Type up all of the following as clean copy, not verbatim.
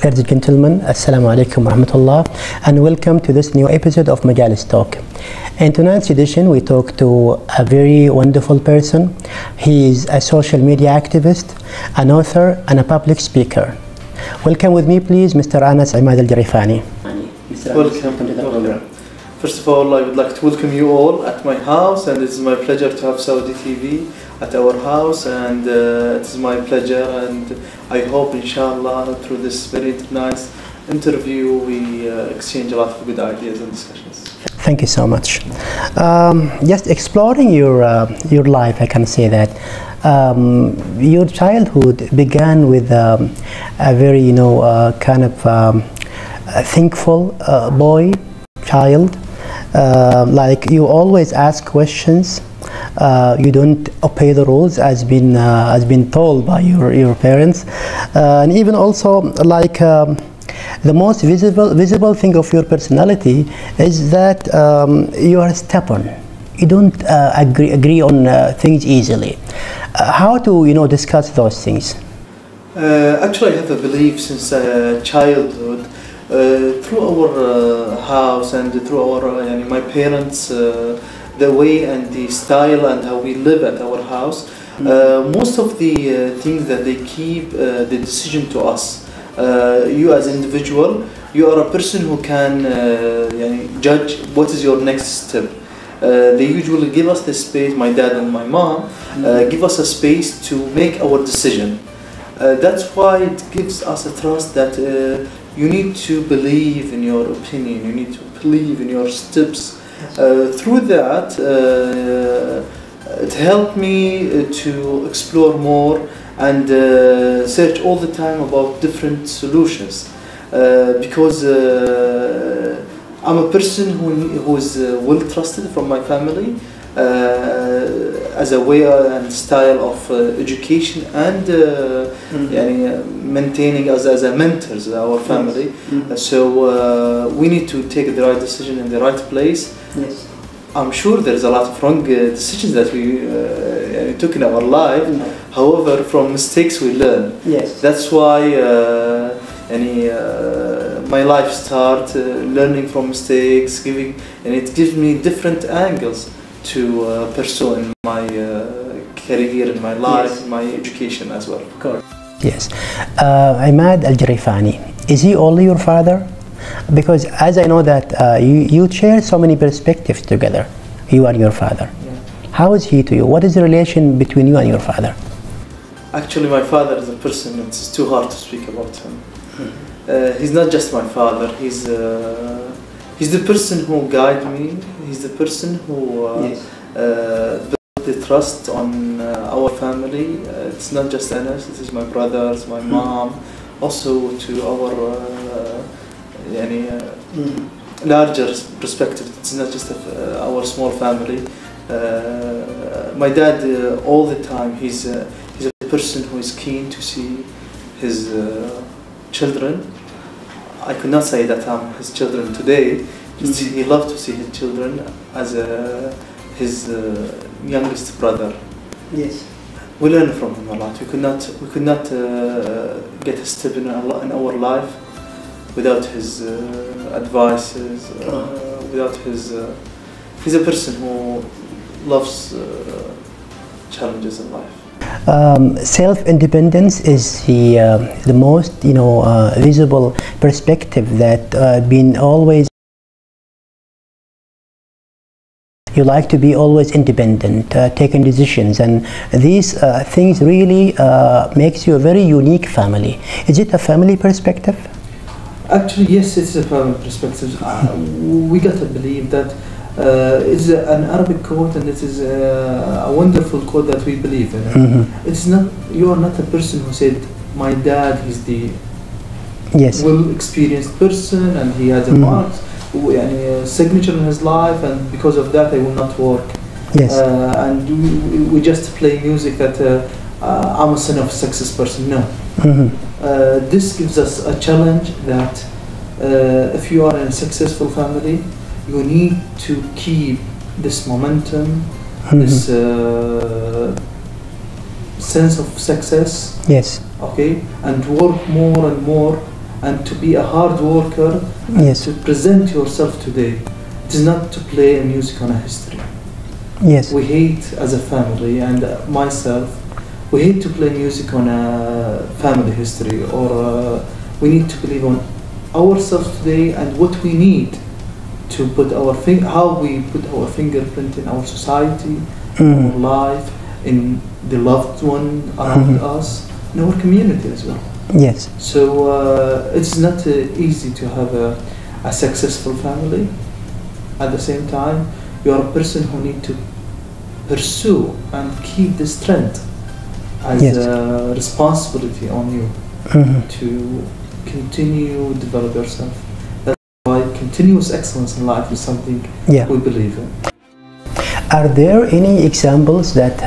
Ladies and gentlemen, Assalamu alaikum wa rahmatullah, and welcome to this new episode of Majalis Talk. In tonight's edition, we talk to a very wonderful person. He is a social media activist, an author, and a public speaker. Welcome with me, please, Mr. Anas AlJurifani. Welcome to the program. First of all, I would like to welcome you all at my house, and it is my pleasure to have Saudi TV at our house, and it is my pleasure, and I hope inshallah through this very nice interview we exchange a lot of good ideas and discussions. Thank you so much. Just exploring your life, I can say that your childhood began with a very kind of thankful child. Like you always ask questions. You don't obey the rules as been told by your parents, and even also like the most visible thing of your personality is that you are stubborn. You don't agree on things easily. How to discuss those things? Actually, I have a belief since childhood. Through our house and through our my parents, the way and the style and how we live at our house, most of the things that they keep the decision to us. You as an individual, you are a person who can judge what is your next step. They usually give us the space, my dad and my mom, give us a space to make our decision. That's why it gives us a trust that you need to believe in your opinion, you need to believe in your steps. Through that, it helped me to explore more and search all the time about different solutions. Because I'm a person who is well trusted from my family as a way and style of education and maintaining us as a mentors our family. So we need to take the right decision in the right place. Yes. I'm sure there's a lot of wrong decisions that we took in our life. However, from mistakes we learn. Yes. That's why my life start learning from mistakes, and it gives me different angles to pursue in my career, in my life, yes, in my education as well. Of course. Yes. Ahmad AlJurifani, is he only your father? Because as I know that you share so many perspectives together, you and your father. Yeah. How is he to you? What is the relation between you and your father? Actually, my father is a person, it's too hard to speak about him. He's not just my father, he's the person who guided me, he's the person who built the trust on our family. It's not just Anas, it is my brothers, my mom, also to our larger perspective. It's not just our small family. My dad, all the time, he's a person who is keen to see his children. I could not say that I'm his children today. Just he loved to see his children as his youngest brother. Yes. We learn from him a lot. We could not get a step in our life without his advices, without his. He's a person who loves challenges in life. Self-independence is the most visible perspective that been always. You like to be always independent, taking decisions, and these things really makes you a very unique family. Is it a family perspective? Actually, yes, it's a family perspective. We got to believe that it's an Arabic quote, and it is a wonderful quote that we believe in. Mm-hmm. It's not. You are not a person who said, "My dad is the well-experienced person, and he has a marks, signature in his life, and because of that, I will not work." Yes. And we just play music that I'm a son of a success person. No. Mm-hmm. This gives us a challenge that if you are in a successful family, you need to keep this momentum, this sense of success. Yes. Okay, and work more and more and to be a hard worker, and to present yourself today. It is not to play music on a history. Yes. We hate as a family, and myself, we hate to play music on a family history, or we need to believe on ourselves today and what we need to put our how we put our fingerprint in our society, our life, in the loved one around us, in our community as well. Yes. So it's not easy to have a successful family. At the same time, you are a person who need to pursue and keep this trend as a responsibility on you to continue develop yourself. That's why continuous excellence in life is something we believe in. Are there any examples that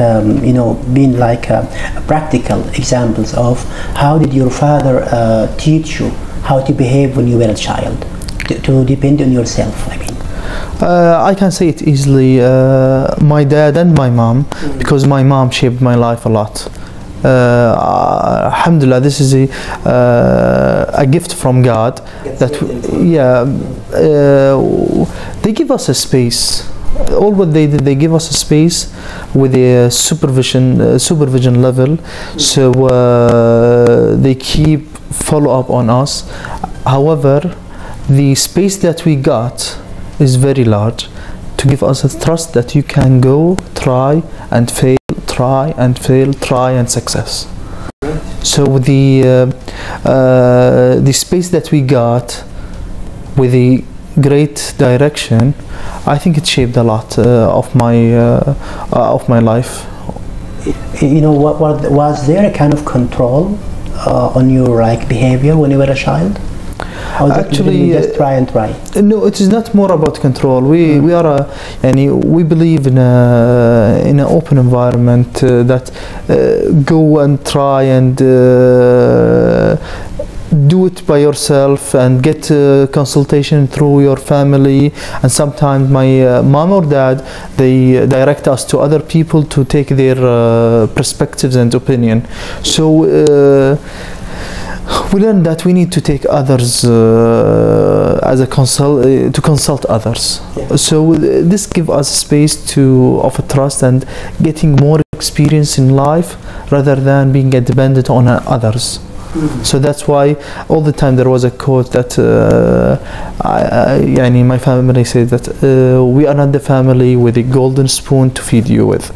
you know, been like practical examples of how did your father teach you how to behave when you were a child, to depend on yourself? I mean, I can say it easily. My dad and my mom, because my mom shaped my life a lot. Alhamdulillah, this is a gift from God. They give us a space. All what they did, they give us a space with a supervision level, so they keep follow up on us. However, the space that we got is very large to give us a trust that you can go, try and fail, try and fail, try and success. So the space that we got with the great direction, I think it shaped a lot of my life. You know, was there a kind of control on your behavior when you were a child? Actually, just try and try. No, it is not more about control. We are we believe in an open environment that go and try and do it by yourself and get consultation through your family, and sometimes my mom or dad, they direct us to other people to take their perspectives and opinion. So we learned that we need to take others as a to consult others. So this gives us space of trust and getting more experience in life rather than being dependent on others. So that's why all the time there was a quote that my family said that we are not the family with a golden spoon to feed you with.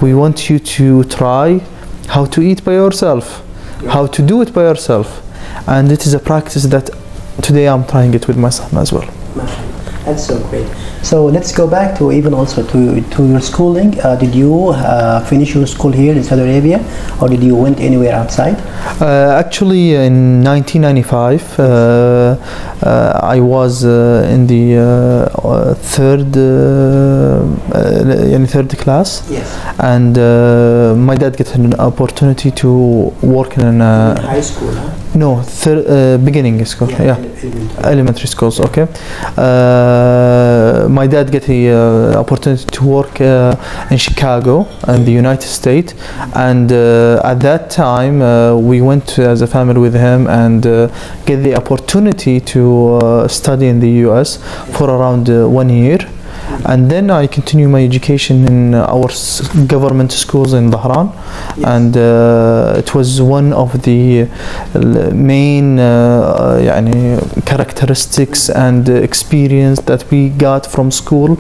We want you to try how to eat by yourself, how to do it by yourself, and it is a practice that today I'm trying it with my son as well. That's so great. So let's go back to even also to your schooling. Did you finish your school here in Saudi Arabia, or did you went anywhere outside? Actually, in 1995, I was in the third class. Yes. And my dad got an opportunity to work in high school, huh? No, beginning school, elementary schools. Okay. My dad got the opportunity to work in Chicago in the United States, and at that time we went as a family with him and get the opportunity to study in the US for around 1 year. And then I continue my education in our government schools in Dhahran, and it was one of the main characteristics and experience that we got from school,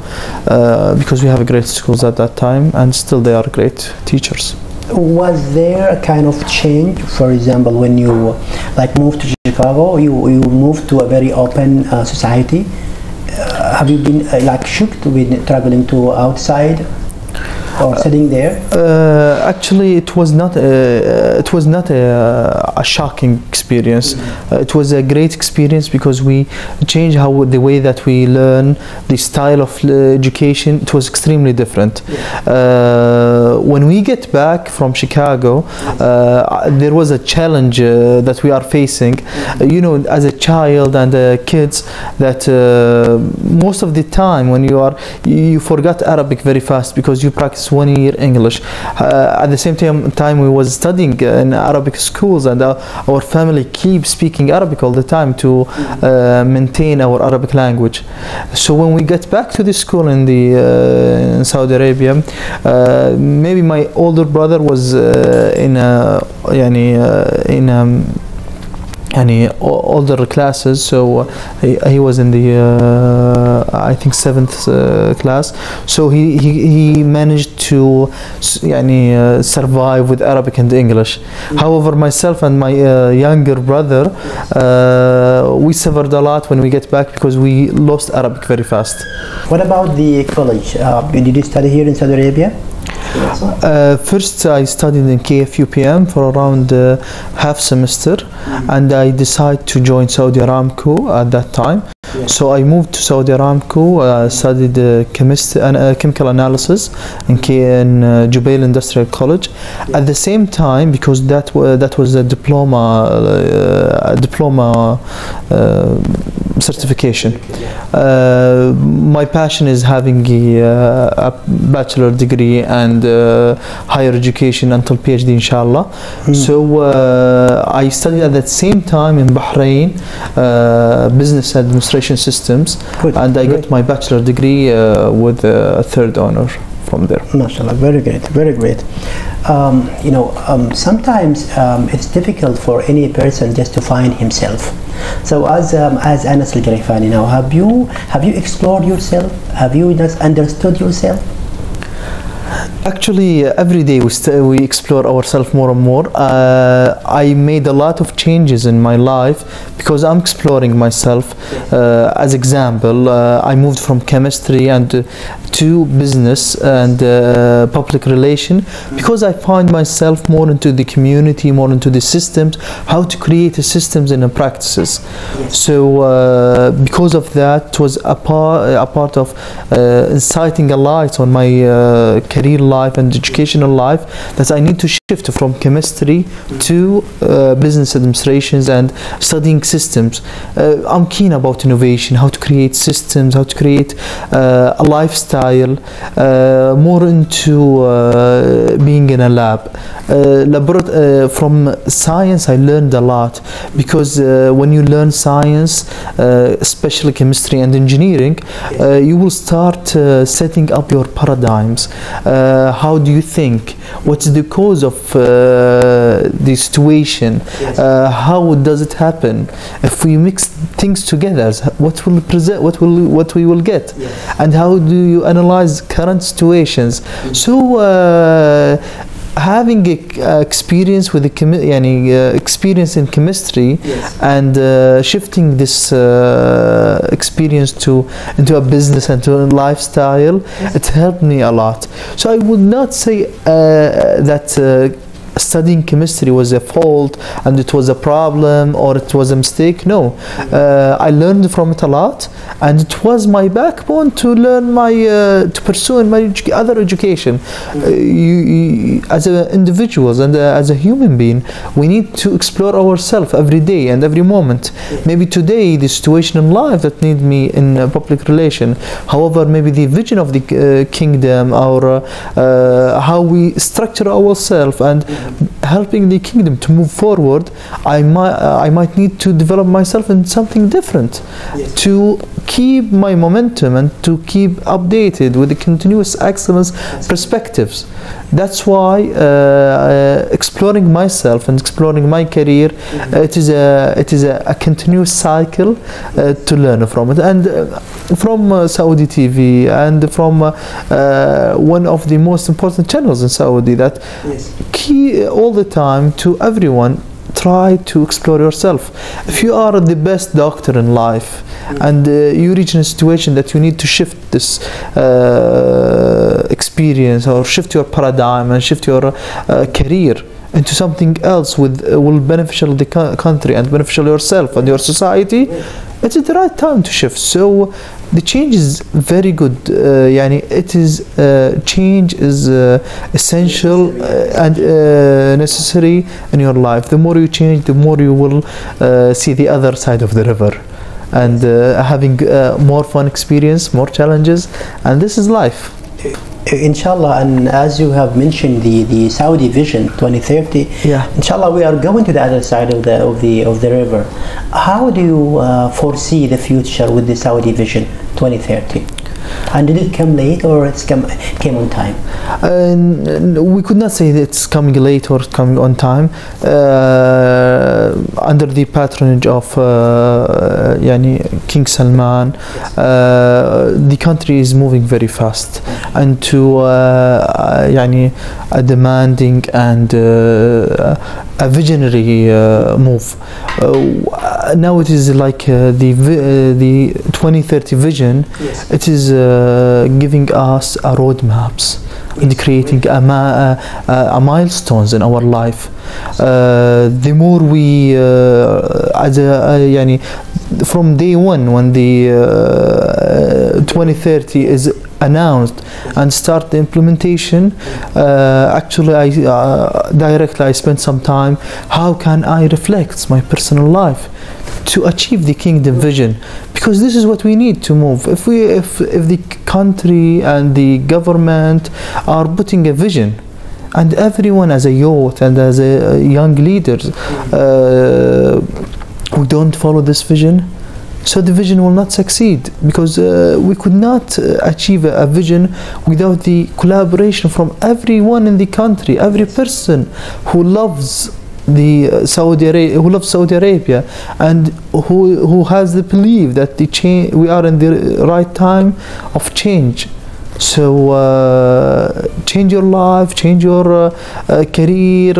because we have great schools at that time, and still they are great teachers. Was there a kind of change, for example, when you moved to Chicago? You moved to a very open society. Have you been shocked with traveling to outside or sitting there? Actually, it was not a shocking experience. It was a great experience because we changed the way that we learn, the style of education. It was extremely different. When we get back from Chicago, there was a challenge that we are facing. You know, as a child and kids, that most of the time when you forgot Arabic very fast because you practice plus 1 year English. At the same time we was studying in Arabic schools, and our family keeps speaking Arabic all the time to maintain our Arabic language. So when we get back to the school in Saudi Arabia, maybe my older brother was in older classes, so he was in the I think 7th class, so he managed to survive with Arabic and English. However, myself and my younger brother, we suffered a lot when we get back because we lost Arabic very fast. What about the college? Did you study here in Saudi Arabia? First I studied in KFUPM for around half semester, and I decided to join Saudi Aramco at that time. So I moved to Saudi Aramco, studied chemical analysis in Jubail Industrial College. At the same time, because that was a diploma certification. My passion is having a bachelor degree and higher education until PhD, inshallah. So I studied at that same time in Bahrain business administration systems. Good. And I got my bachelor degree with a third honor from there. MashaAllah, very great, very great. Sometimes it's difficult for any person just to find himself. So as Anas AlJurifani now, have you explored yourself? Have you just understood yourself? Actually, every day we explore ourselves more and more. I made a lot of changes in my life because I'm exploring myself. As example, I moved from chemistry and to business and public relation because I find myself more into the community, more into the systems, how to create the systems and the practices. So because of that, it was a part of inciting a light on my career life and educational life, that I need to shift from chemistry to business administrations and studying systems. I'm keen about innovation, how to create systems, how to create a lifestyle, more into being in a lab. From science I learned a lot, because when you learn science, especially chemistry and engineering, you will start setting up your paradigms. How do you think? What's the cause of the situation? How does it happen? If we mix things together, what we will get? And how do you analyze current situations? So having experience with experience in chemistry, and shifting this experience into a business and to a lifestyle, it helped me a lot. So I would not say that studying chemistry was a fault and it was a problem or it was a mistake. No, I learned from it a lot, and it was my backbone to learn to pursue in my other education. As individuals and as a human being, we need to explore ourselves every day and every moment. Maybe today the situation in life that need me in public relation, however maybe the vision of the kingdom, or how we structure ourselves and helping the kingdom to move forward, I might need to develop myself in something different, to keep my momentum and to keep updated with the continuous excellence perspectives. That's why exploring myself and exploring my career, it is a continuous cycle to learn from it. And from Saudi TV and from one of the most important channels in Saudi, that key all the time to everyone, try to explore yourself. If you are the best doctor in life and you reach in a situation that you need to shift this experience, or shift your paradigm and shift your career into something else will beneficial the country and beneficial yourself and your society, it is the right time to shift. So the change is very good. Change is essential and necessary in your life. The more you change, the more you will see the other side of the river, and having more fun experience, more challenges, and this is life. Inshallah, and as you have mentioned the Saudi Vision 2030, Yeah. inshallah we are going to the other side of the river. How do you foresee the future with the Saudi Vision 2030? And did it come late or came on time? We could not say that it's coming late or coming on time. Under the patronage of King Salman, the country is moving very fast and to a demanding and a visionary move. Now it is like the 2030 vision. Yes. It is giving us a roadmaps and creating a milestones in our life. The more we from day one, when the 2030 is announced and start the implementation, actually I spent some time, how can I reflect my personal life to achieve the kingdom vision, because this is what we need to move. If the country and the government are putting a vision, and everyone as a youth and as a young leaders we don't follow this vision, so the vision will not succeed, because we could not achieve a vision without the collaboration from everyone in the country, every person who loves Saudi Arabia, and who has the belief that we are in the right time of change. So change your life, change your career,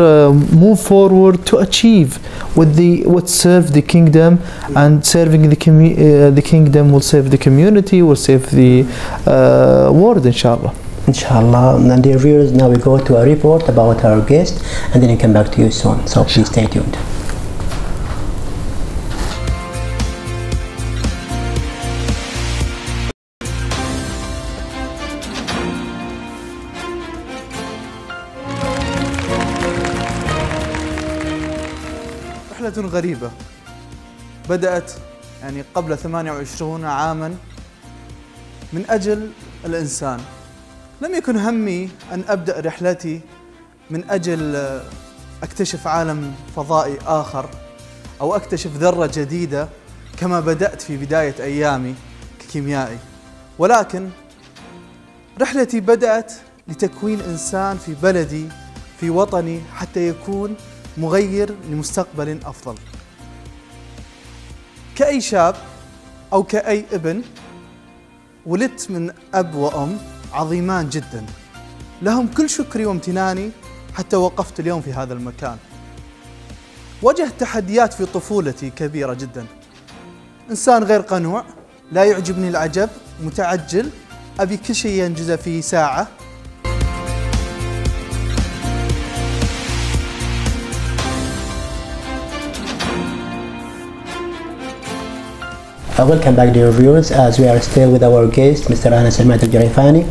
move forward to achieve what serve the kingdom, and serving the kingdom will save the community, will save the world, inshallah. Inshallah. And dear viewers, now we go to a report about our guest, and then we come back to you soon. So please stay tuned. رحلة غريبة بدأت قبل 28 عاما من أجل الإنسان. لم يكن همي أن أبدأ رحلتي من أجل أكتشف عالم فضائي آخر أو أكتشف ذرة جديدة كما بدأت في بداية أيامي ككيميائي، ولكن رحلتي بدأت لتكوين إنسان في بلدي في وطني حتى يكون مغير لمستقبل أفضل. كأي شاب أو كأي ابن ولدت من أب وأم عظيمان جدا، لهم كل شكري وامتناني حتى وقفت اليوم في هذا المكان. واجهت تحديات في طفولتي كبيرة جدا، إنسان غير قنوع، لا يعجبني العجب، متعجل، أبي كل شيء ينجز في ساعة. Welcome back, dear viewers, as we are still with our guest, Mr. Anas AlJurifani.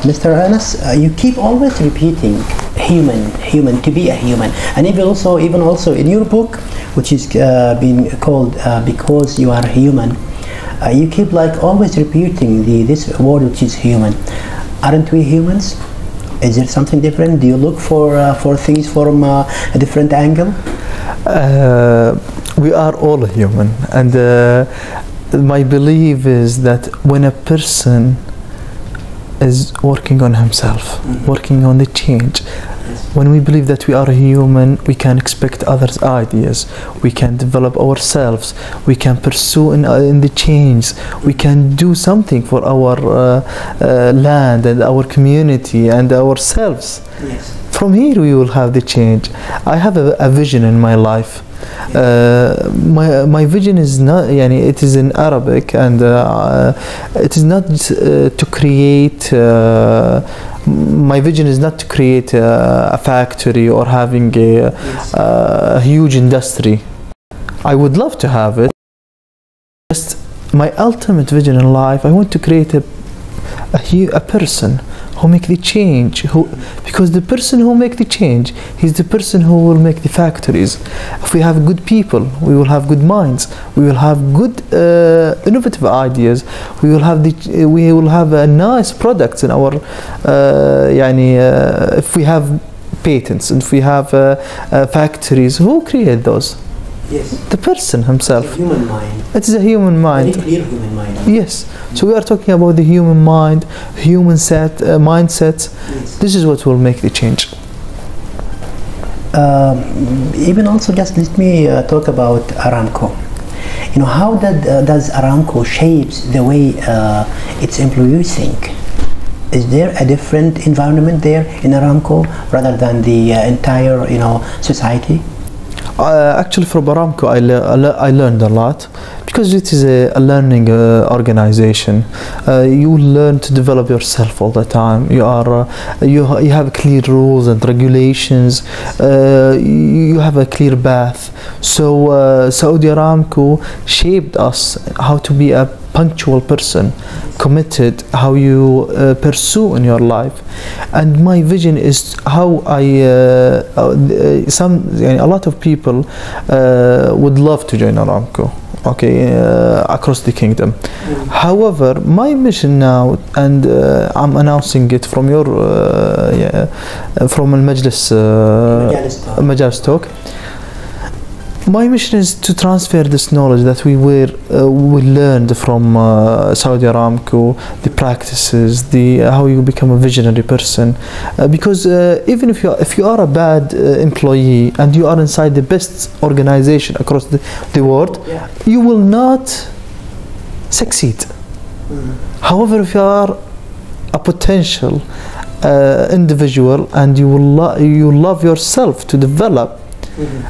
Mr. Anas, you keep always repeating human, to be a human, and even also in your book, which is being called Because You Are Human, you keep always repeating this word, which is human. Aren't we humans? Is there something different? Do you look for things from a different angle? We are all human, and my belief is that when a person is working on himself, working on the change, when we believe that we are human, we can expect others' ideas, we can develop ourselves, we can pursue in the change, we can do something for our land and our community and ourselves. Yes. From here we will have the change. I have a vision in my life. My vision is not, it is in Arabic, and it is not to create, my vision is not to create a factory or having a huge industry. I would love to have it. Just my ultimate vision in life, I want to create a person who make the change, because the person who make the change, he's the person who will make the factories. If we have good people, we will have good minds, we will have good innovative ideas, we will have a nice products in our if we have patents, and if we have factories, who create those? Yes. The person himself. It's a human mind. It is a human mind. Very clear human mind. Yes. So we are talking about the human mind, human mindset. Yes. This is what will make the change. Even also, just let me talk about Aramco. You know, how does Aramco shapes the way its employees think? Is there a different environment there in Aramco rather than the entire, society? Actually, from Aramco, I learned a lot, because it is a learning organization. You learn to develop yourself all the time. You have clear rules and regulations. You have a clear path. So Saudi Aramco shaped us how to be a punctual person, committed, how you pursue in your life. And my vision is how a lot of people would love to join Aramco, across the kingdom. However, my mission now, and I'm announcing it from your from Majalis Talk. My mission is to transfer this knowledge that we learned from Saudi Aramco, the practices, how you become a visionary person. Because even if you are a bad employee and you are inside the best organization across the world, you will not succeed. However, if you are a potential individual and you love yourself to develop,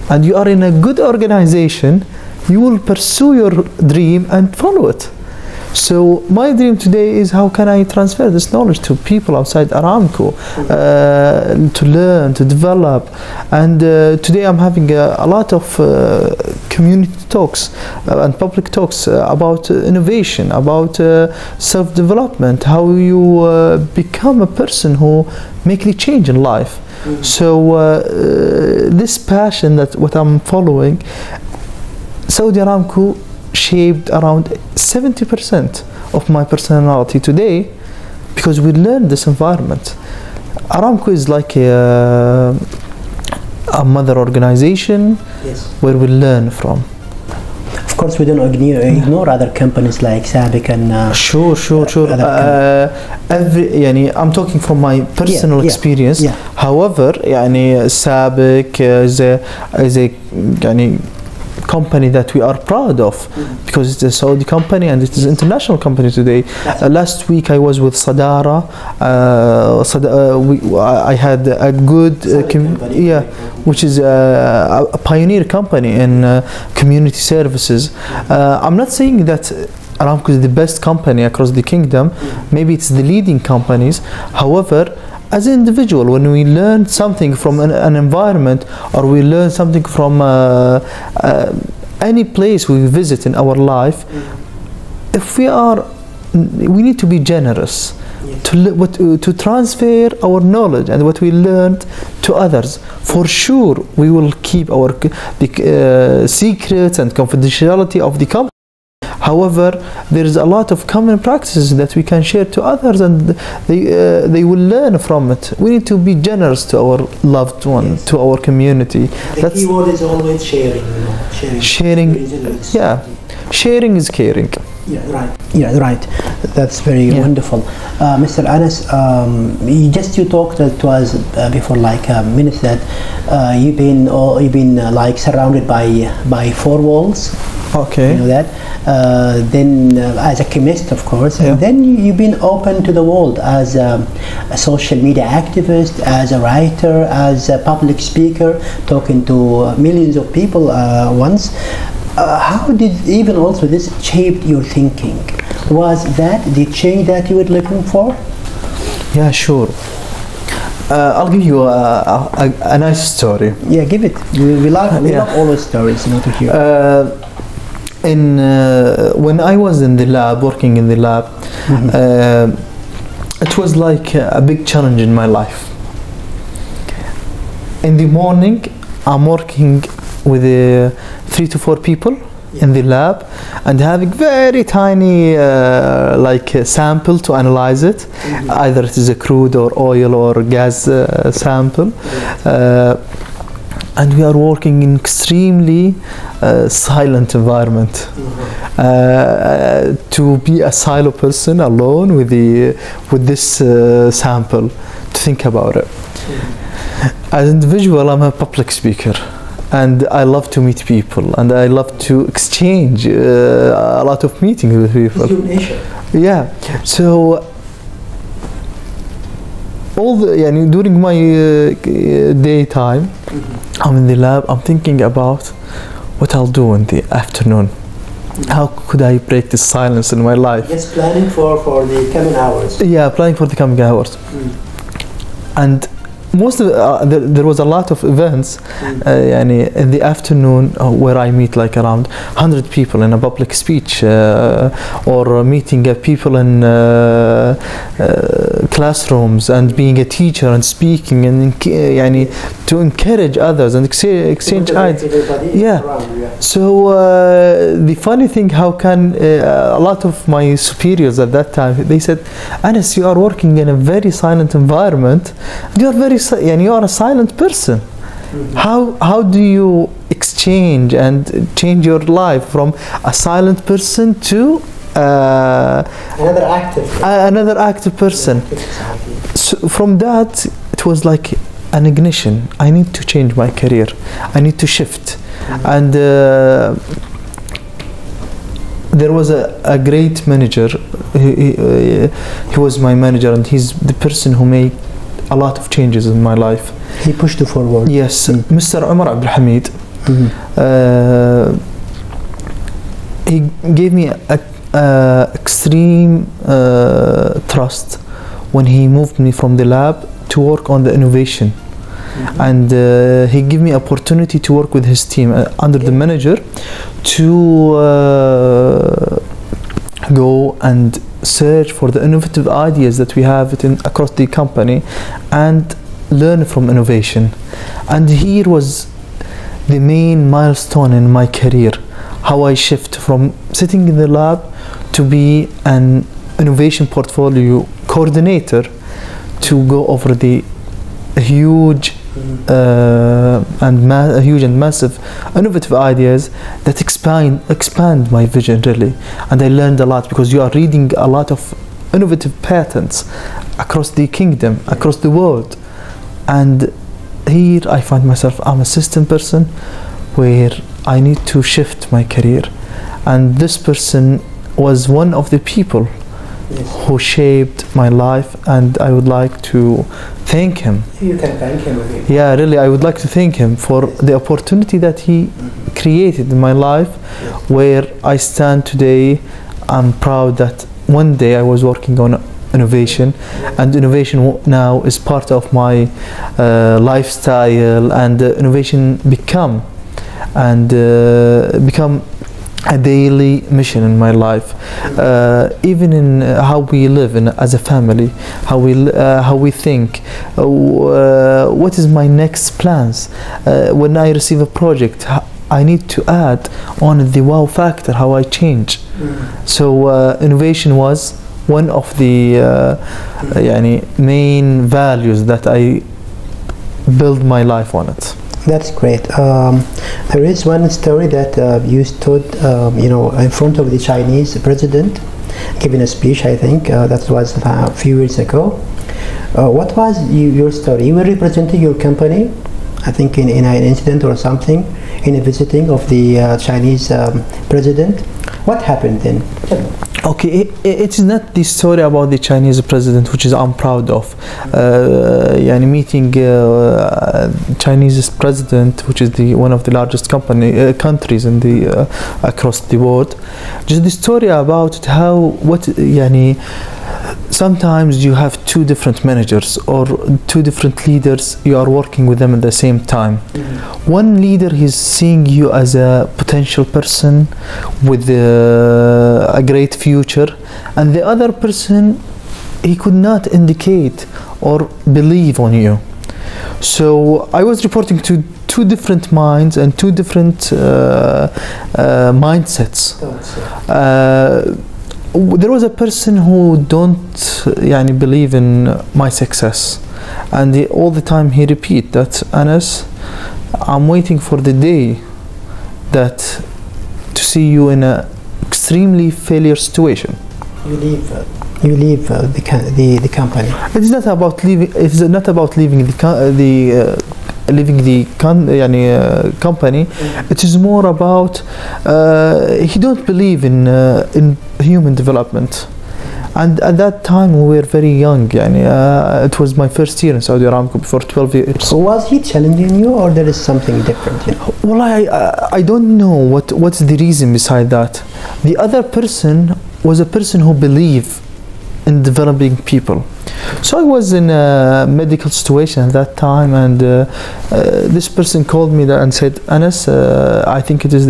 and you are in a good organization, you will pursue your dream and follow it. So my dream today is, how can I transfer this knowledge to people outside Aramco, to learn, to develop. And today I'm having a lot of community talks and public talks about innovation, about self-development, how you become a person who make the change in life. So this passion, that what I'm following, Saudi Aramco shaped around 70% of my personality today, because we learned this environment. Aramco is like a mother organization, where we learn from. Of course, we don't ignore other companies like Sabic and sure. I'm talking from my personal experience. However, Sabic is a company that we are proud of, because it's a Saudi company and it is an international company today. Last week I was with Sadara. I had a good which is a pioneer company in community services. I'm not saying that Aramco is the best company across the kingdom. Maybe it's the leading companies. However, as an individual, when we learn something from an environment, or we learn something from any place we visit in our life, we need to be generous to transfer our knowledge and what we learned to others. For sure, we will keep our secrets and confidentiality of the company. However, there is a lot of common practices that we can share to others, and they will learn from it. We need to be generous to our loved one, to our community. The key word is always sharing. Sharing. Sharing is caring. Right. That's very wonderful. Mr. Anas, you talked to us before, like minutes, that you've been like surrounded by four walls. Okay. You know that. Then as a chemist, of course, and then you've been open to the world as a social media activist, as a writer, as a public speaker, talking to millions of people once. How did even also this shaped your thinking? Was that the change that you were looking for? Yeah, sure. I'll give you a nice story. Yeah, give it. We love all the stories, to hear. When I was in the lab, working in the lab, it was like a big challenge in my life. In the morning, I'm working with 3 to 4 people in the lab and having very tiny sample to analyze it. Either it is a crude or oil or gas sample. And we are working in extremely silent environment. To be a silo person alone with this sample, to think about it. As an individual, I'm a public speaker, and I love to meet people, and I love to exchange a lot of meetings with people. It's your nature. Yeah. So during my daytime, I'm in the lab. I'm thinking about what I'll do in the afternoon. How could I break the silence in my life? Yes, planning for the coming hours. Yeah, planning for the coming hours. And most of there was a lot of events in the afternoon where I meet like around 100 people in a public speech or meeting people in classrooms and being a teacher and speaking and to encourage others and exchange ideas. Yeah. So the funny thing, how can a lot of my superiors at that time, they said, Anas, you are working in a very silent environment. You are a silent person. How do you exchange and change your life from a silent person to another active person? So from that, it was like an ignition. I need to change my career. I need to shift. And there was a great manager. He was my manager, and he's the person who made a lot of changes in my life. He pushed you forward. Yes, Mr. Abdulrahman. He gave me extreme trust when he moved me from the lab to work on the innovation. And he gave me opportunity to work with his team under the manager to go and search for the innovative ideas that we have across the company and learn from innovation. And here was the main milestone in my career, how I shift from sitting in the lab to be an innovation portfolio coordinator to go over the huge and massive innovative ideas that expand my vision, really. And I learned a lot, because you are reading a lot of innovative patents across the kingdom, across the world. And here I find myself, I'm a system person where I need to shift my career. And this person was one of the people who shaped my life, and I would like to thank him. You can thank him. Yeah, really, I would like to thank him for the opportunity that he created in my life, where I stand today. I'm proud that one day I was working on innovation, and innovation now is part of my lifestyle, and innovation become a daily mission in my life, even in how we live as a family, how we think, what is my next plans. When I receive a project, I need to add on the wow factor, how I change. So innovation was one of the main values that I build my life on it. That's great. There is one story that you stood, in front of the Chinese president, giving a speech. I think that was a few years ago. What was your story? You were representing your company, I think, in an incident or something, in a visiting of the Chinese president. What happened then? Okay, it is not the story about the Chinese president, which is I'm proud of. Meeting Chinese president, which is one of the largest countries in the across the world. Just the story about how sometimes you have two different managers or two different leaders. You are working with them at the same time. One leader is seeing you as a potential person with a great future, and the other person he could not indicate or believe on you. So I was reporting to two different minds and two different mindsets. There was a person who don't believe in my success, and all the time he repeat that, Anas, I'm waiting for the day that to see you in a extremely failure situation. You leave the company. It is not about leaving. It is not about leaving the company. It is more about he don't believe in human development. And at that time we were very young. It was my first year in Saudi Aramco before 12 years. So was he challenging you, or there is something different? Well, I don't know what's the reason beside that. The other person was a person who believed in developing people. So I was in a medical situation at that time, and this person called me and said, Anas, I think it is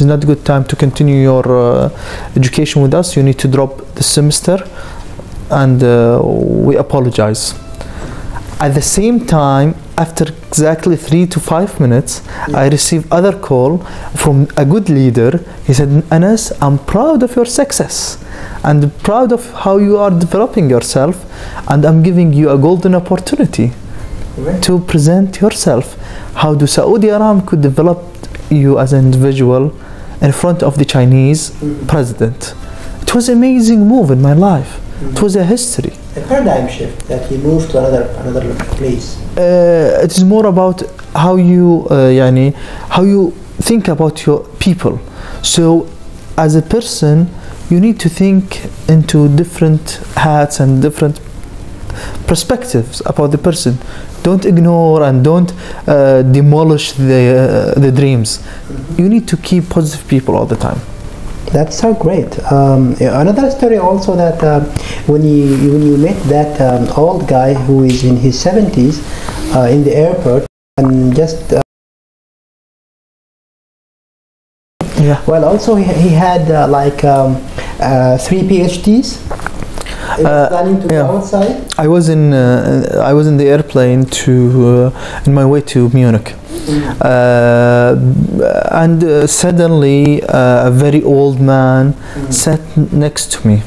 not a good time to continue your education with us. You need to drop the semester, and we apologize. At the same time, after exactly 3 to 5 minutes, I received other call from a good leader. He said, Anas, I'm proud of your success and proud of how you are developing yourself, and I'm giving you a golden opportunity to present yourself. How do Saudi Aramco develop you as an individual in front of the Chinese president? It was an amazing move in my life. It was a history. A paradigm shift that he moved to another place. It is more about how you how you think about your people. So as a person, you need to think into different hats and different perspectives about the person. Don't ignore and don't demolish the dreams. You need to keep positive people all the time. That's so great. Another story also, that when you met that old guy who is in his 70s in the airport, and just well, also he had 3 PhDs. Planning to go outside. I was in the airplane in my way to Munich. And suddenly a very old man sat next to me.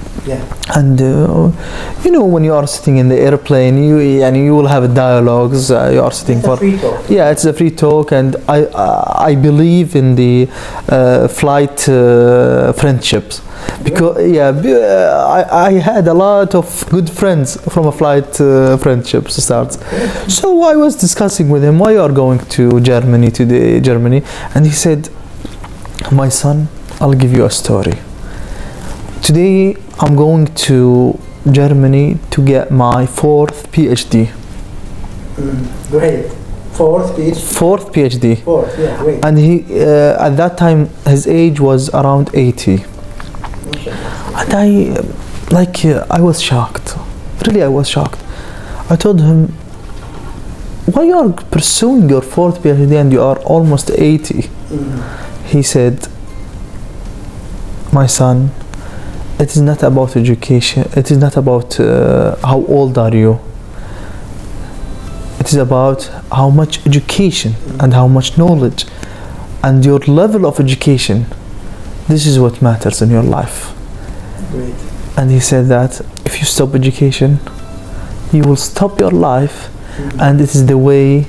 And when you are sitting in the airplane, you will have dialogues. You are sitting for free talk. Yeah, it's a free talk, and I believe in the flight friendships. Because I had a lot of good friends from a flight friendship starts. So I was discussing with him, why you are going to Germany today, and he said, my son, I'll give you a story. Today I'm going to Germany to get my 4th PhD. Great. 4th PhD. 4th PhD. 4th, yeah, great. And he at that time his age was around 80. And I was shocked. Really, I was shocked. I told him, why you are pursuing your 4th PhD and you are almost 80? He said, my son, it is not about education. It is not about how old are you. It is about how much education and how much knowledge and your level of education. This is what matters in your life. Great. And he said that if you stop education, you will stop your life, and it is the way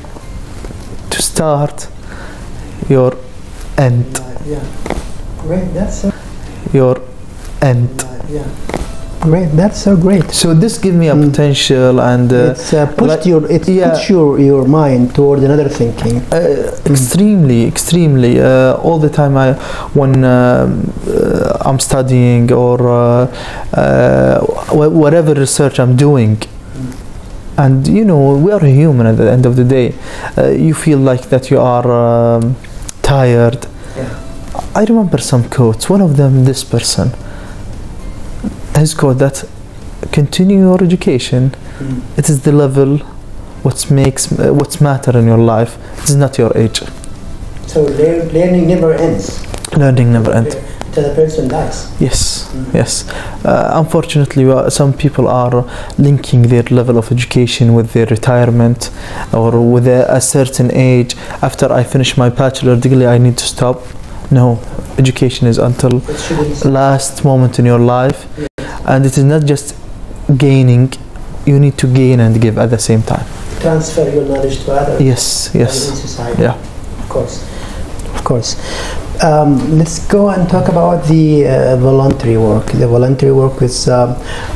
to start your end. Yeah. Great. That's so. Your end. Yeah. Great. That's so great. So this gives me a potential, and it's pushed your mind toward another thinking. Extremely. All the time, when I'm studying or whatever research I'm doing, and we are human at the end of the day. You feel like that you are tired. I remember some quotes. One of them, this person, his quote that continue your education. It is the level what's matter in your life. It is not your age. So learning never ends. Learning never ends. till the person dies. Yes, yes. Unfortunately, some people are linking their level of education with their retirement, or with a certain age. After I finish my bachelor degree, I need to stop. No, education is until last moment in your life, and it is not just gaining. You need to gain and give at the same time. Transfer your knowledge to others. Yes, yes. In society. Yeah. Of course, of course. Let's go and talk about the voluntary work. The voluntary work is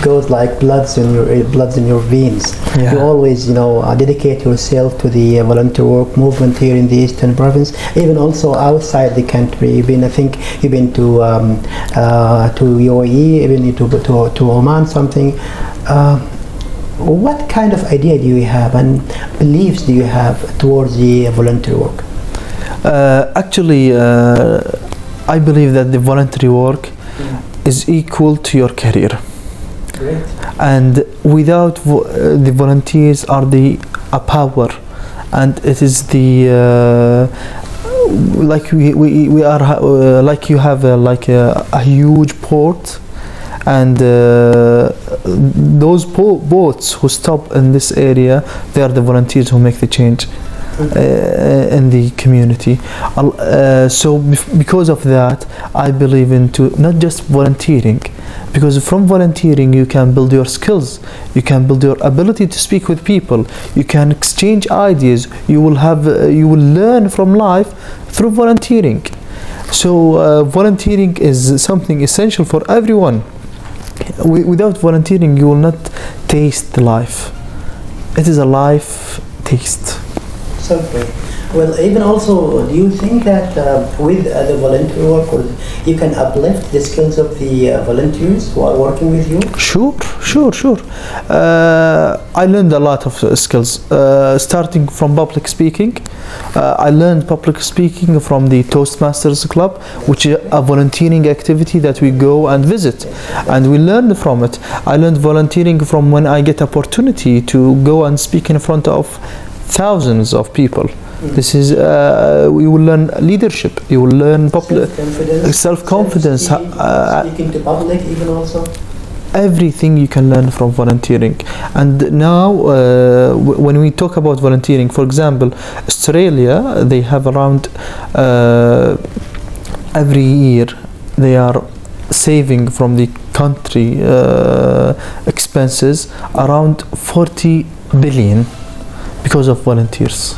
goes like bloods in your veins. Yeah. You always, dedicate yourself to the voluntary work movement here in the Eastern Province. Even also outside the country. I think you've been to UAE, even to Oman, something. What kind of idea do you have and beliefs do you have towards the voluntary work? Actually, I believe that the voluntary work is equal to your career. Great. And without the volunteers are a power, and it is the like we are like you have a huge port, and those boats who stop in this area, they are the volunteers who make the change in the community. So because of that, I believe into not just volunteering, because from volunteering you can build your skills, you can build your ability to speak with people, you can exchange ideas, you will learn from life through volunteering. So volunteering is something essential for everyone. Without volunteering, you will not taste life. It is a life taste. So great. Well, even also, do you think that with the voluntary work, you can uplift the skills of the volunteers who are working with you? Sure. I learned a lot of skills, starting from public speaking. I learned public speaking from the Toastmasters Club, which is a volunteering activity that we go and visit, and we learn from it. I learned volunteering from when I get opportunity to go and speak in front of thousands of people. This is you will learn leadership, you will learn self-confidence, speaking to public, even also everything you can learn from volunteering. And now when we talk about volunteering, for example, Australia, they have around every year they are saving from the country expenses around 40 billion because of volunteers.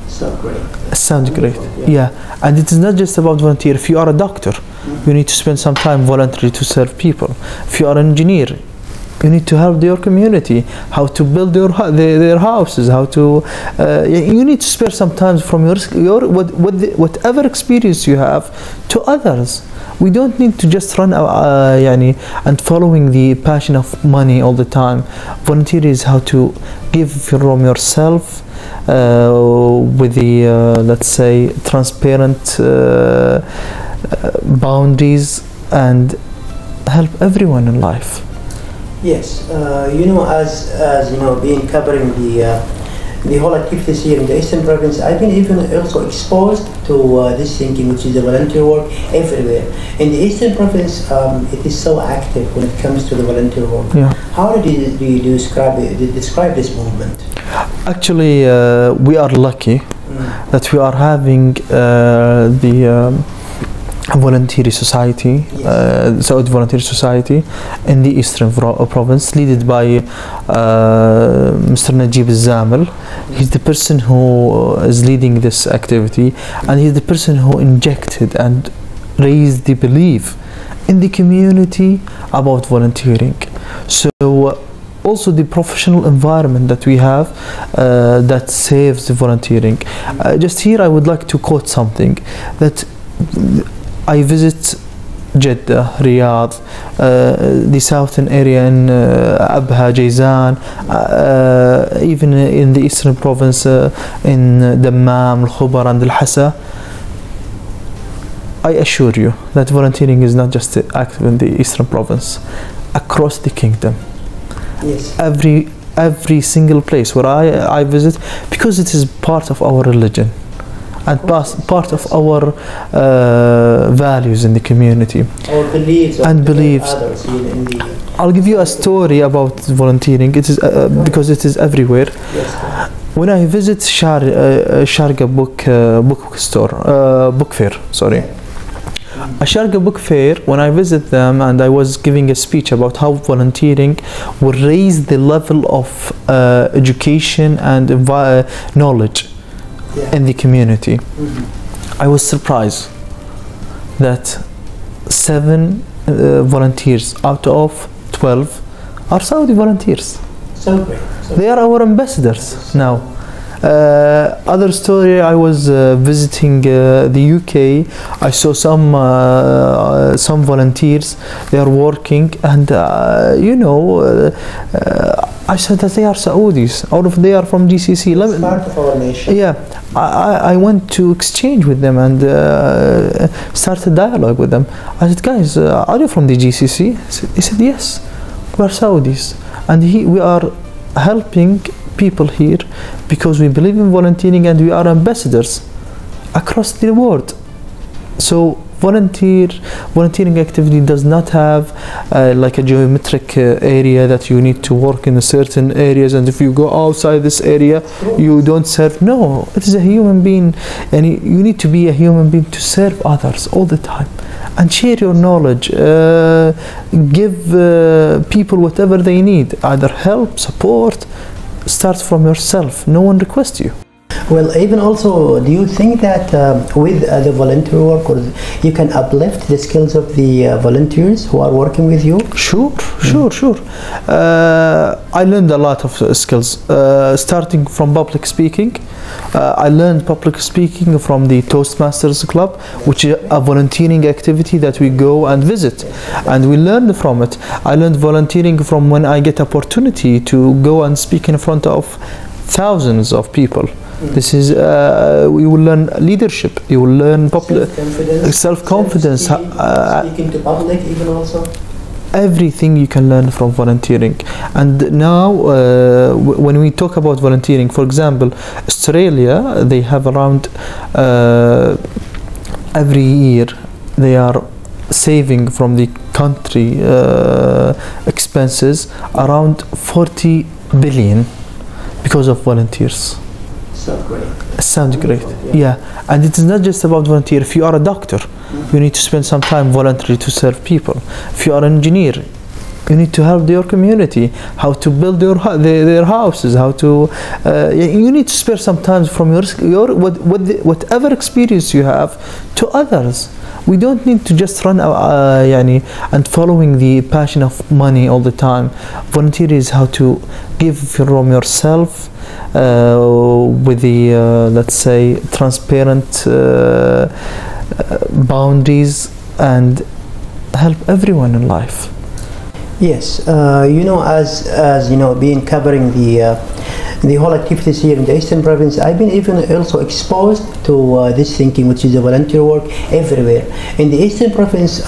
So great. Sounds great. Yeah, and it is not just about volunteer. If you are a doctor, you need to spend some time voluntarily to serve people. If you are an engineer, you need to help your community, how to build their houses, how to you need to spare some time from your whatever experience you have to others. We don't need to just run and following the passion of money all the time. Volunteer is how to give from yourself with the let's say transparent boundaries, and help everyone in life. Yes, as being covering the whole activities here in the Eastern Province, I've been even also exposed to this thinking, which is the volunteer work everywhere. In the Eastern Province, it is so active when it comes to the volunteer work. Yeah. How do you describe this movement? Actually, we are lucky that we are having the voluntary society, Saudi Voluntary Society in the Eastern Province, led by Mr. Najib al-Zamil. He's the person who is leading this activity, and he's the person who injected and raised the belief in the community about volunteering. So also the professional environment that we have that saves the volunteering. Just here I would like to quote something that I visit Jeddah, Riyadh, the southern area in Abha, Jizan, even in the Eastern Province in Dammam, Al-Khubar and Al-Hassa. I assure you that volunteering is not just active in the Eastern Province, across the kingdom. Yes. Every single place where I visit, because it is part of our religion. and part of our values in the community. Our beliefs and beliefs. Others in the I'll give you a story about volunteering. It is because it is everywhere. yes. When I visit Sharga book fair, sorry. A Sharga book fair, when I visit them and I was giving a speech about how volunteering will raise the level of education and knowledge in the community, I was surprised that 7 volunteers out of 12 are Saudi volunteers. So great. They are our ambassadors now. Other story, I was visiting the UK. I saw some volunteers. They are working, and I said that they are Saudis, or if they are from GCC. It's part of our nation. Yeah, I went to exchange with them and start a dialogue with them. I said, guys, are you from the GCC? He said, yes, we are Saudis, and we are helping people here because we believe in volunteering and we are ambassadors across the world. So volunteering activity does not have like a geometric area that you need to work in a certain areas, and if you go outside this area you don't serve. No, it is a human being, and you need to be a human being to serve others all the time and share your knowledge, give people whatever they need, either help, support. Start from yourself. No one requests you. Well, even also, do you think that with the volunteer work, or you can uplift the skills of the volunteers who are working with you? Sure. I learned a lot of skills, starting from public speaking. I learned public speaking from the Toastmasters Club, which is a volunteering activity that we go and visit, and we learn from it. I learned volunteering from when I get opportunity to go and speak in front of thousands of people. This is you will learn leadership. You will learn self-confidence. Speaking to public, even also. Everything you can learn from volunteering. And now when we talk about volunteering, for example, Australia, they have around every year they are saving from the country expenses around 40 billion because of volunteers. So great. Sounds great. Yeah, and it is not just about volunteer. If you are a doctor, you need to spend some time voluntarily to serve people. If you are an engineer, you need to help your community, how to build their houses, how to you need to spare some time from your whatever experience you have to others. We don't need to just run and following the passion of money all the time. Volunteer is how to give from yourself with the let's say transparent boundaries, and help everyone in life. Yes, as you know, being covering the whole activities here in the Eastern Province, I've been even also exposed to this thinking, which is the volunteer work everywhere. In the Eastern Province,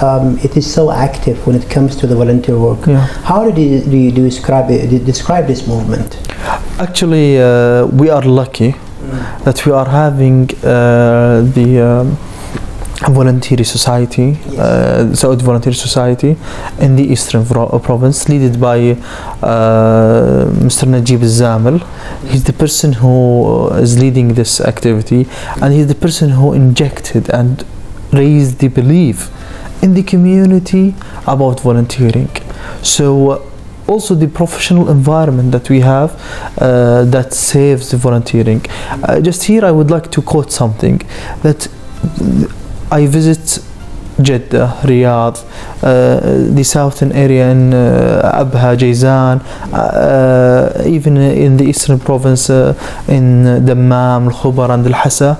it is so active when it comes to the volunteer work. Yeah. How do you describe this movement? Actually, we are lucky that we are having the voluntary society, Saudi Voluntary Society in the Eastern Province, led by Mr. Najib al-Zamil. He's the person who is leading this activity, and he's the person who injected and raised the belief in the community about volunteering. So also the professional environment that we have that saves the volunteering. Just here I would like to quote something that I visit Jeddah, Riyadh, the southern area in Abha, Jizan, even in the Eastern Province in Dammam, Al-Khubar and Al-Hassa.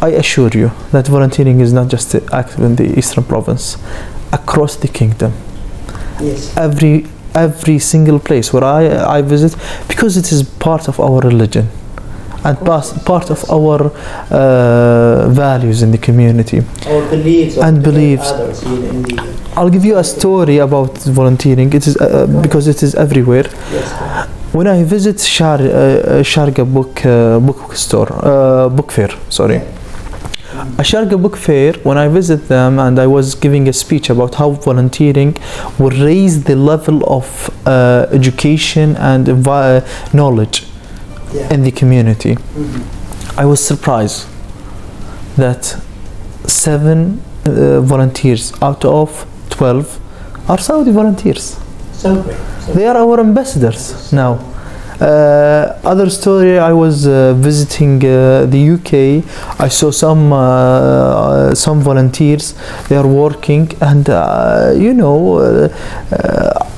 I assure you that volunteering is not just active in the Eastern Province, across the kingdom. Yes. Every single place where I visit, because it is part of our religion and part of our values in the community. Our beliefs and beliefs. Others I'll give you a story about volunteering. It is because it is everywhere. Yes. when I visit Sharga book store, book fair, sorry. A Sharga book fair, when I visit them and I was giving a speech about how volunteering will raise the level of education and knowledge in the community, I was surprised that 7 volunteers out of 12 are Saudi volunteers. So great. They are our ambassadors now. Other story, I was visiting the UK. I saw some volunteers. They are working, and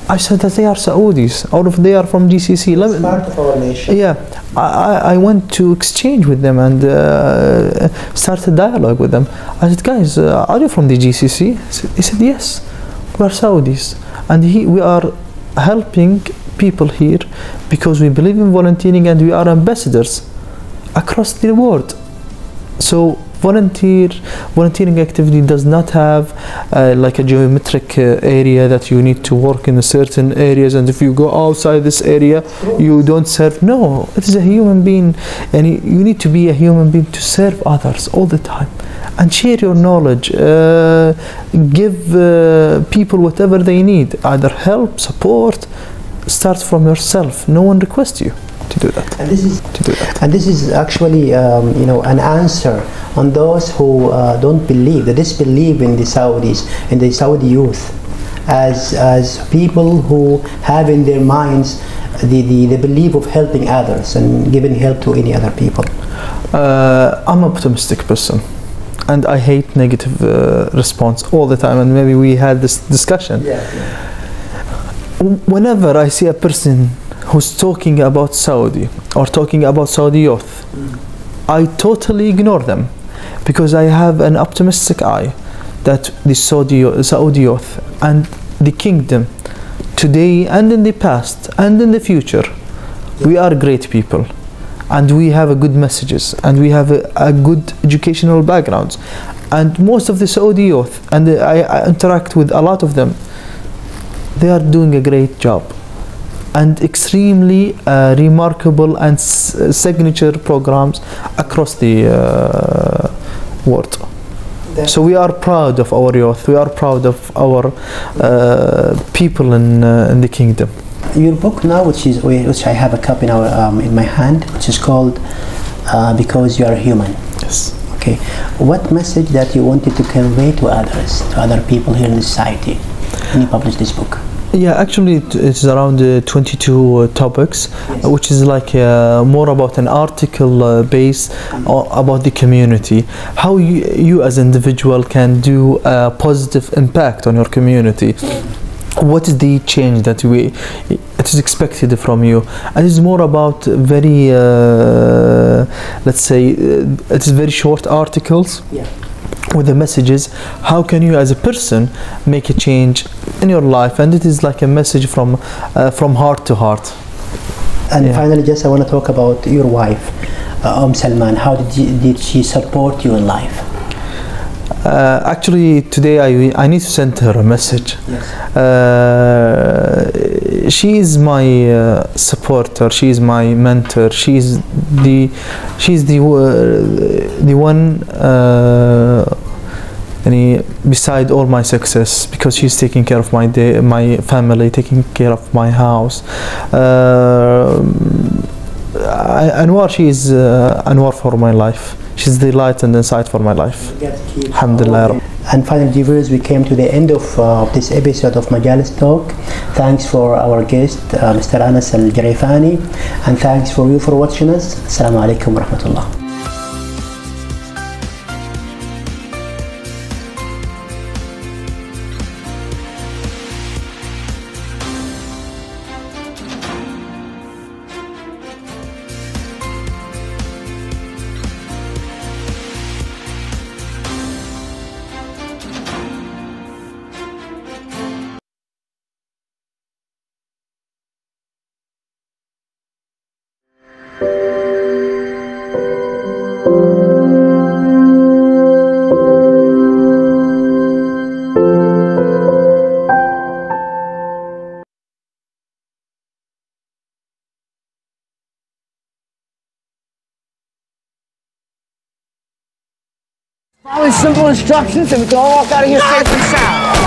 I said that they are Saudis. All of they are from GCC. It's part of our nation. Yeah, I went to exchange with them and start a dialogue with them. I said, guys, are you from the GCC? He said, yes, we are Saudis, and we are helping people here because we believe in volunteering and we are ambassadors across the world. So volunteering activity does not have like a geometric area that you need to work in certain areas, and if you go outside this area you don't serve. No, it is a human being, and you need to be a human being to serve others all the time and share your knowledge, give people whatever they need, either help, support. Start from yourself. No one requests you to do that. And this is actually an answer on those who don't believe, that disbelieve in the Saudis, in the Saudi youth, as people who have in their minds the belief of helping others and giving help to any other people. I'm an optimistic person, and I hate negative response all the time, and maybe we had this discussion. Whenever I see a person who's talking about Saudi or talking about Saudi youth, I totally ignore them, because I have an optimistic eye that the Saudi youth and the kingdom today and in the past and in the future, we are great people, and we have a good messages, and we have a good educational backgrounds, and most of the Saudi youth, and I interact with a lot of them, they are doing a great job and extremely remarkable and signature programs across the world. So we are proud of our youth, we are proud of our people in the kingdom. Your book now, which I have a copy now in my hand, which is called Because You Are Human. Yes. Okay. What message that you wanted to convey to others, to other people here in society, when you published this book? Yeah, actually it's around 22 topics, which is like more about an article base about the community, how you as an individual can do a positive impact on your community. What is the change that it is expected from you, and it's more about very let's say it is very short articles with the messages. How can you as a person make a change in your life, and it is like a message from heart to heart. And finally, just I want to talk about your wife, Salman. How did she support you in life? Actually today I need to send her a message. She is my supporter, she is my mentor, she's the one beside all my success, because she's taking care of my family, taking care of my house. Anwar, she is Anwar for my life. She's the light and insight for my life. Alhamdulillah. And finally, viewers, we came to the end of this episode of Majalis Talk. Thanks for our guest, Mr. Anas AlJurifani, and thanks for you for watching us. Assalamu alaikum wa rahmatullah. Follow simple instructions and we can all walk out of here safe and sound.